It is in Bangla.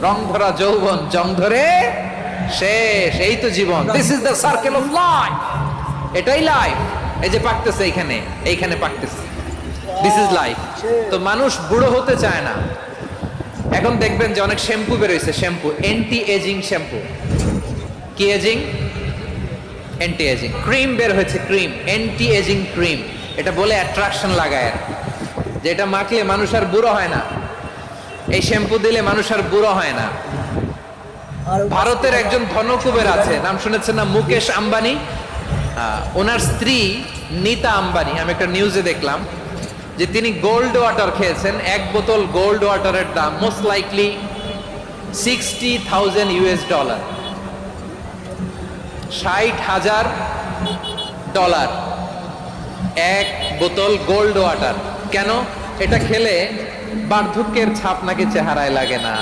রং ধরা যৌবন জং ধরে শেষ, এই তো জীবন। This is the circle of life, এটাই লাইফ। এই যে পাকতেছে এইখানে, এইখানে পাকতেছে, দিস ইজ লাইফ। তো মানুষ বুড়ো হতে চায় না। এখন দেখবেন যে অনেক শ্যাম্পু বেরোইছে, শ্যাম্পু অ্যান্টি এজিং শ্যাম্পু। কি এজিং? Anti ageing. ক্রিম বের হয়েছে, ক্রিম অ্যান্টি এজিং ক্রিম। এটা বলে অ্যাট্রাকশন লাগায়, যে এটা মাখলে মানুষ আর বুড়ো হয় না, এই শ্যাম্পু দিলে মানুষ আর বুড়ো হয় না। ভারতের একজন ধনকুবের আছে, নাম শুনেছেন না? মুকেশ আম্বানি। ওনার স্ত্রী নীতা আম্বানি, আমি একটা নিউজে দেখলাম যে তিনি গোল্ড ওয়াটার খেয়েছেন। এক বোতল গোল্ড ওয়াটারের দাম মোস্ট লাইকলি $60,000, $60,000 এক বোতল গোল্ড ওয়াটার। কেন? এটা খেলে বার্ধক্যের ছাপ নাকি চেহারায় লাগে না।